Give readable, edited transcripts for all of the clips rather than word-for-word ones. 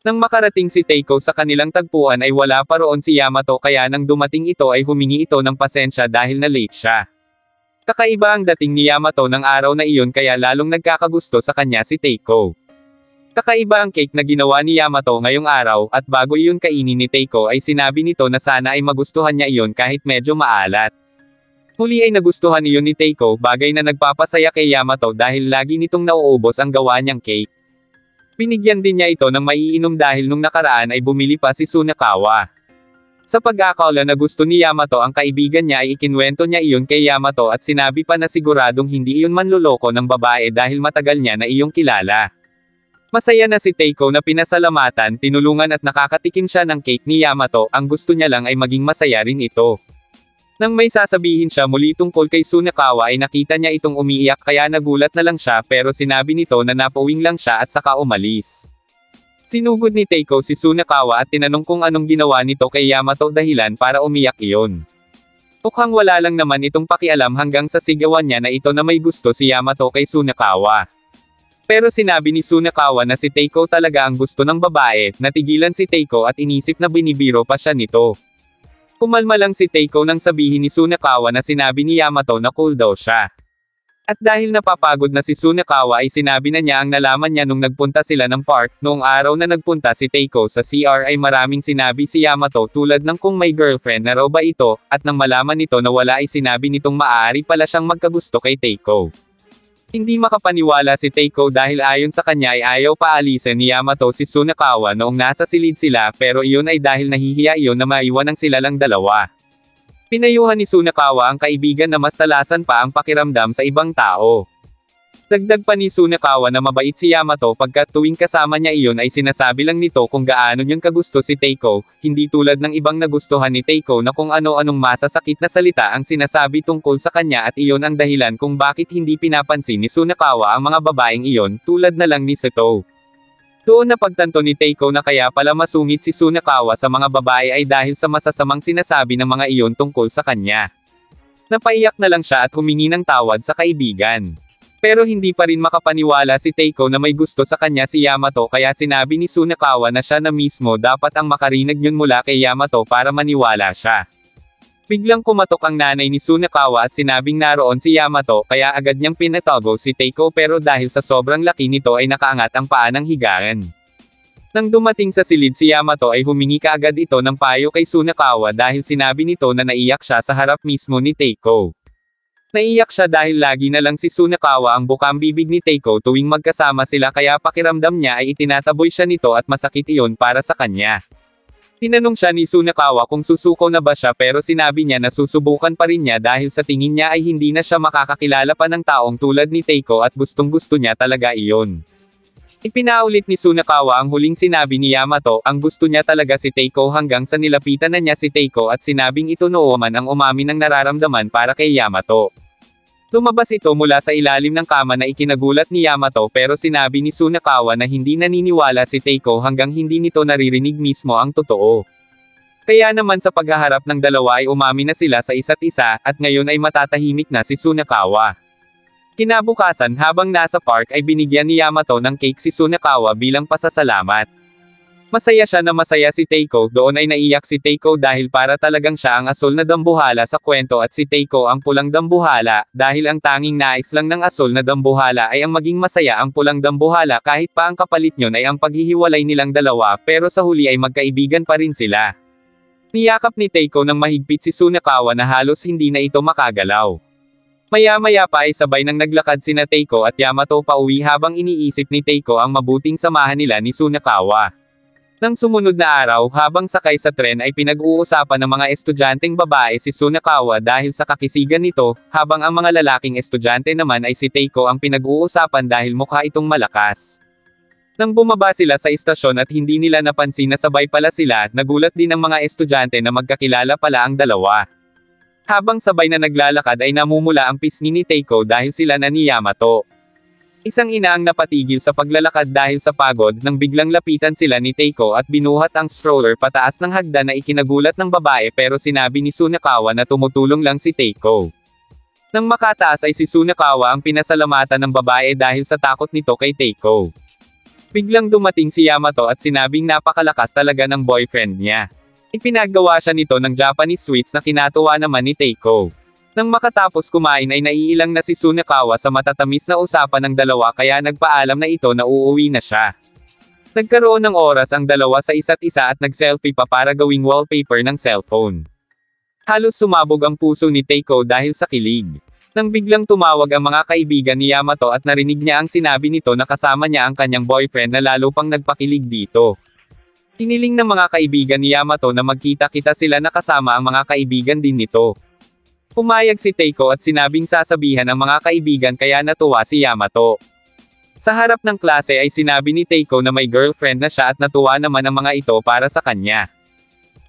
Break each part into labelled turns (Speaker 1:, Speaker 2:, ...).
Speaker 1: Nang makarating si Teiko sa kanilang tagpuan ay wala pa roon si Yamato kaya nang dumating ito ay humingi ito ng pasensya dahil na late siya. Kakaiba ang dating ni Yamato ng araw na iyon kaya lalong nagkakagusto sa kanya si Teiko. Kakaiba ang cake na ginawa ni Yamato ngayong araw at bago iyon kainin ni Teiko ay sinabi nito na sana ay magustuhan niya iyon kahit medyo maalat. Muli ay nagustuhan iyon ni Teiko bagay na nagpapasaya kay Yamato dahil lagi nitong nauubos ang gawa niyang cake. Binigyan din niya ito ng maiinom dahil nung nakaraan ay bumili pa si Sunakawa. Sa pag-akala na gusto ni Yamato ang kaibigan niya ay ikinwento niya iyon kay Yamato at sinabi pa na siguradong hindi iyon manloloko ng babae dahil matagal niya na iyong kilala. Masaya na si Teiko na pinasalamatan, tinulungan at nakakatikim siya ng cake ni Yamato, ang gusto niya lang ay maging masaya rin ito. Nang may sasabihin siya muli tungkol kay Sunakawa ay nakita niya itong umiiyak kaya nagulat na lang siya pero sinabi nito na napauwing lang siya at saka umalis. Sinugod ni Teiko si Sunakawa at tinanong kung anong ginawa nito kay Yamato dahilan para umiyak iyon. Mukhang wala lang naman itong pakialam hanggang sa sigawan niya na ito na may gusto si Yamato kay Sunakawa. Pero sinabi ni Sunakawa na si Teiko talaga ang gusto ng babae, natigilan si Teiko at inisip na binibiro pa siya nito. Kumalma lang si Teiko nang sabihin ni Sunakawa na sinabi ni Yamato na cool daw siya. At dahil napapagod na si Sunakawa ay sinabi na niya ang nalaman niya nung nagpunta sila ng park, noong araw na nagpunta si Teiko sa CR ay maraming sinabi si Yamato tulad ng kung may girlfriend na raw ba ito, at nang malaman nito na wala ay sinabi nitong maaari pala siyang magkagusto kay Teiko. Hindi makapaniwala si Teiko dahil ayon sa kanya ay ayaw paalisin ni Yamato si Sunakawa noong nasa silid sila pero iyon ay dahil nahihiya iyon na maiwan ang sila lang dalawa. Pinayuhan ni Sunakawa ang kaibigan na mas talasan pa ang pakiramdam sa ibang tao. Dagdag pa ni Sunakawa na mabait si Yamato pagkat tuwing kasama niya iyon ay sinasabi lang nito kung gaano niyon kagusto si Teiko, hindi tulad ng ibang nagustuhan ni Teiko na kung ano-anong masasakit na salita ang sinasabi tungkol sa kanya at iyon ang dahilan kung bakit hindi pinapansin ni Sunakawa ang mga babaeng iyon, tulad na lang ni Seto. Doon na pagtanto ni Teiko na kaya pala masungit si Sunakawa sa mga babae ay dahil sa masasamang sinasabi ng mga iyon tungkol sa kanya. Napaiyak na lang siya at humingi ng tawad sa kaibigan. Pero hindi pa rin makapaniwala si Teiko na may gusto sa kanya si Yamato kaya sinabi ni Sunakawa na siya na mismo dapat ang makarinig yun mula kay Yamato para maniwala siya. Biglang kumatok ang nanay ni Sunakawa at sinabing naroon si Yamato kaya agad niyang pinatago si Teiko pero dahil sa sobrang laki nito ay nakaangat ang paa ng higaan. Nang dumating sa silid si Yamato ay humingi kaagad ito ng payo kay Sunakawa dahil sinabi nito na naiyak siya sa harap mismo ni Teiko. Naiyak siya dahil lagi na lang si Sunakawa ang bukang bibig ni Teiko tuwing magkasama sila kaya pakiramdam niya ay itinataboy siya nito at masakit iyon para sa kanya. Tinanong siya ni Sunakawa kung susuko na ba siya pero sinabi niya na susubukan pa rin niya dahil sa tingin niya ay hindi na siya makakakilala pa ng taong tulad ni Teiko at gustong gusto niya talaga iyon. Ipinaulit ni Sunakawa ang huling sinabi ni Yamato, ang gusto niya talaga si Teiko hanggang sa nilapitan na niya si Teiko at sinabing ito nooman ang umamin ng nararamdaman para kay Yamato. Lumabas ito mula sa ilalim ng kama na ikinagulat ni Yamato pero sinabi ni Sunakawa na hindi naniniwala si Teiko hanggang hindi nito naririnig mismo ang totoo. Kaya naman sa paghaharap ng dalawa ay umamin na sila sa isa't isa at ngayon ay matatahimik na si Sunakawa. Kinabukasan habang nasa park ay binigyan ni Yamato ng cake si Sunakawa bilang pasasalamat. Masaya siya na masaya si Teiko, doon ay naiyak si Teiko dahil para talagang siya ang asul na dambuhala sa kwento at si Teiko ang pulang dambuhala, dahil ang tanging nais lang ng asul na dambuhala ay ang maging masaya ang pulang dambuhala kahit pa ang kapalit nyon ay ang paghihiwalay nilang dalawa pero sa huli ay magkaibigan pa rin sila. Niyakap ni Teiko ng mahigpit si Sunakawa na halos hindi na ito makagalaw. Maya-maya pa ay sabay nang naglakad sina Teiko at Yamato pauwi habang iniisip ni Teiko ang mabuting samahan nila ni Sunakawa. Nang sumunod na araw habang sakay sa tren ay pinag-uusapan ng mga estudyanteng babae si Sunakawa dahil sa kakisigan nito, habang ang mga lalaking estudyante naman ay si Teiko ang pinag-uusapan dahil mukha itong malakas. Nang bumaba sila sa istasyon at hindi nila napansin na sabay pala sila, nagulat din ang mga estudyante na magkakilala pala ang dalawa. Habang sabay na naglalakad ay namumula ang pisngi ni Teiko dahil sila na ni Yamato. Isang ina ang napatigil sa paglalakad dahil sa pagod nang biglang lapitan sila ni Teiko at binuhat ang stroller pataas ng hagdan na ikinagulat ng babae pero sinabi ni Sunakawa na tumutulong lang si Teiko. Nang makataas ay si Sunakawa ang pinasalamatan ng babae dahil sa takot nito kay Teiko. Biglang dumating si Yamato at sinabing napakalakas talaga ng boyfriend niya. Ipinagawa siya nito ng Japanese sweets na kinatuwa naman ni Teiko. Nang makatapos kumain ay naiilang na si Sunakawa sa matatamis na usapan ng dalawa kaya nagpaalam na ito na uuwi na siya. Nagkaroon ng oras ang dalawa sa isa't isa at nag-selfie pa para gawing wallpaper ng cellphone. Halos sumabog ang puso ni Teiko dahil sa kilig. Nang biglang tumawag ang mga kaibigan ni Yamato at narinig niya ang sinabi nito na kasama niya ang kanyang boyfriend na lalo pang nagpakilig dito. Hiniling ng mga kaibigan ni Yamato na magkita-kita sila na kasama ang mga kaibigan din nito. Pumayag si Teiko at sinabing sasabihan ang mga kaibigan kaya natuwa si Yamato. Sa harap ng klase ay sinabi ni Teiko na may girlfriend na siya at natuwa naman ang mga ito para sa kanya.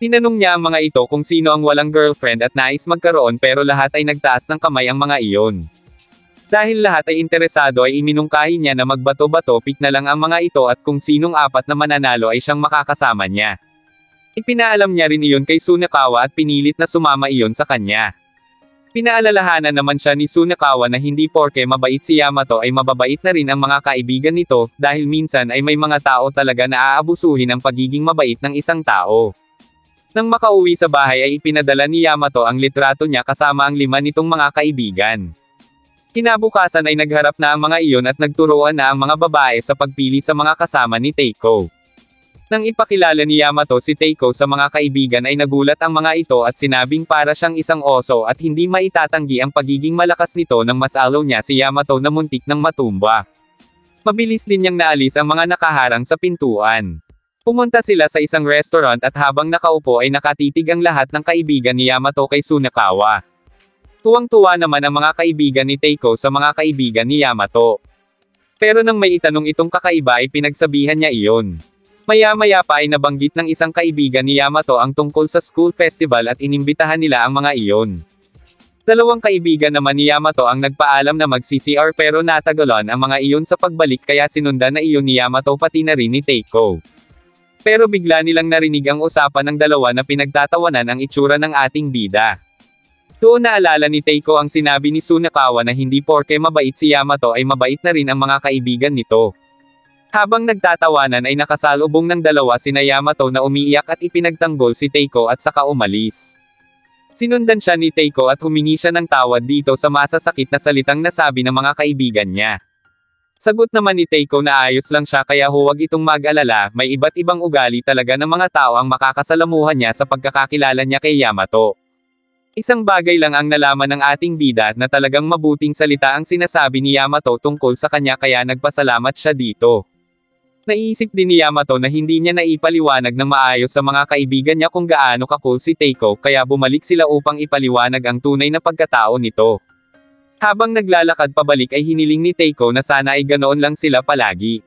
Speaker 1: Tinanong niya ang mga ito kung sino ang walang girlfriend at nais magkaroon pero lahat ay nagtaas ng kamay ang mga iyon. Dahil lahat ay interesado ay iminungkahi niya na magbato-bato pick na lang ang mga ito at kung sinong apat na mananalo ay siyang makakasama niya. Ipinaalam niya rin iyon kay Sunakawa at pinilit na sumama iyon sa kanya. Pinaalalahanan naman siya ni Sunakawa na hindi porke mabait si Yamato ay mababait na rin ang mga kaibigan nito, dahil minsan ay may mga tao talaga na aabusuhin ang pagiging mabait ng isang tao. Nang makauwi sa bahay ay ipinadala ni Yamato ang litrato niya kasama ang 5 nitong mga kaibigan. Kinabukasan ay nagharap na ang mga iyon at nagturuan na ang mga babae sa pagpili sa mga kasama ni Teiko. Nang ipakilala ni Yamato si Teiko sa mga kaibigan ay nagulat ang mga ito at sinabing para siyang isang oso at hindi maitatanggi ang pagiging malakas nito nang masalaw niya si Yamato na muntik ng matumba. Mabilis din niyang naalis ang mga nakaharang sa pintuan. Pumunta sila sa isang restaurant at habang nakaupo ay nakatitig ang lahat ng kaibigan ni Yamato kay Sunakawa. Tuwang-tuwa naman ang mga kaibigan ni Teiko sa mga kaibigan ni Yamato. Pero nang may itanong itong kakaiba ay pinagsabihan niya iyon. Maya-maya pa ay nabanggit ng isang kaibigan ni Yamato ang tungkol sa school festival at inimbitahan nila ang mga iyon. Dalawang kaibigan naman ni Yamato ang nagpaalam na mag-CCR pero natagalan ang mga iyon sa pagbalik kaya sinundan na iyon ni Yamato pati na rin ni Teiko. Pero bigla nilang narinig ang usapan ng dalawa na pinagtatawanan ang itsura ng ating bida. Doon naalala ni Teiko ang sinabi ni Sunakawa na hindi porke mabait si Yamato ay mabait na rin ang mga kaibigan nito. Habang nagtatawanan ay nakasalubong ng dalawa sina Yamato na umiiyak at ipinagtanggol si Teiko at saka umalis. Sinundan siya ni Teiko at humingi siya ng tawad dito sa masasakit na salitang nasabi ng mga kaibigan niya. Sagot naman ni Teiko na ayos lang siya kaya huwag itong mag-alala, may iba't ibang ugali talaga ng mga tao ang makakasalamuhan niya sa pagkakakilala niya kay Yamato. Isang bagay lang ang nalaman ng ating bida na talagang mabuting salita ang sinasabi ni Yamato tungkol sa kanya kaya nagpasalamat siya dito. Naiisip din ni Yamato na hindi niya naipaliwanag ng maayos sa mga kaibigan niya kung gaano ka-cool si Teiko kaya bumalik sila upang ipaliwanag ang tunay na pagkatao nito. Habang naglalakad pabalik ay hiniling ni Teiko na sana ay ganoon lang sila palagi.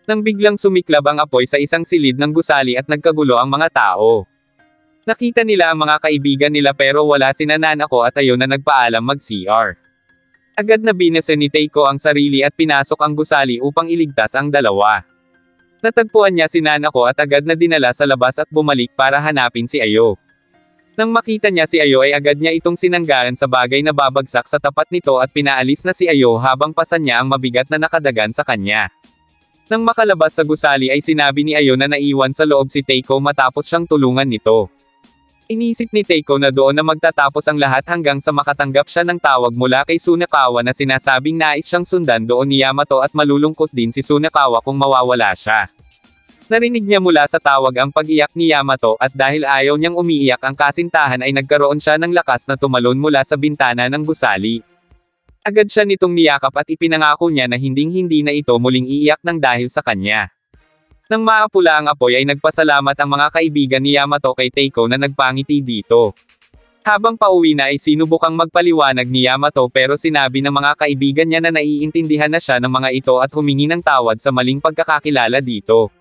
Speaker 1: Nang biglang sumiklab ang apoy sa isang silid ng gusali at nagkagulo ang mga tao. Nakita nila ang mga kaibigan nila pero wala sina Nanako at ayon na nagpaalam mag-CR. Agad na binasa ni Teiko ang sarili at pinasok ang gusali upang iligtas ang dalawa. Natagpuan niya si Nanako at agad na dinala sa labas at bumalik para hanapin si Ayo. Nang makita niya si Ayo ay agad niya itong sinanggaran sa bagay na babagsak sa tapat nito at pinaalis na si Ayo habang pasan niya ang mabigat na nakadagan sa kanya. Nang makalabas sa gusali ay sinabi ni Ayo na naiwan sa loob si Teiko matapos siyang tulungan nito. Inisip ni Teiko na doon na magtatapos ang lahat hanggang sa makatanggap siya ng tawag mula kay Sunakawa na sinasabing nais siyang sundan doon ni Yamato at malulungkot din si Sunakawa kung mawawala siya. Narinig niya mula sa tawag ang pag-iyak ni Yamato at dahil ayaw niyang umiiyak ang kasintahan ay nagkaroon siya ng lakas na tumalon mula sa bintana ng gusali. Agad siya nitong niyakap at ipinangako niya na hinding-hindi na ito muling iiyak ng dahil sa kanya. Nang maapula ang apoy ay nagpasalamat ang mga kaibigan ni Yamato kay Teiko na nagpangiti dito. Habang pauwi na ay sinubukang magpaliwanag ni Yamato pero sinabi ng mga kaibigan niya na naiintindihan na siya ng mga ito at humingi ng tawad sa maling pagkakakilala dito.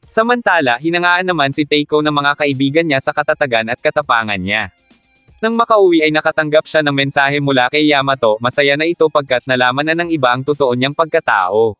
Speaker 1: Samantala, hinangaan naman si Teiko ng mga kaibigan niya sa katatagan at katapangan niya. Nang makauwi ay nakatanggap siya ng mensahe mula kay Yamato, masaya na ito pagkat nalaman na ng iba ang totoo niyang pagkatao.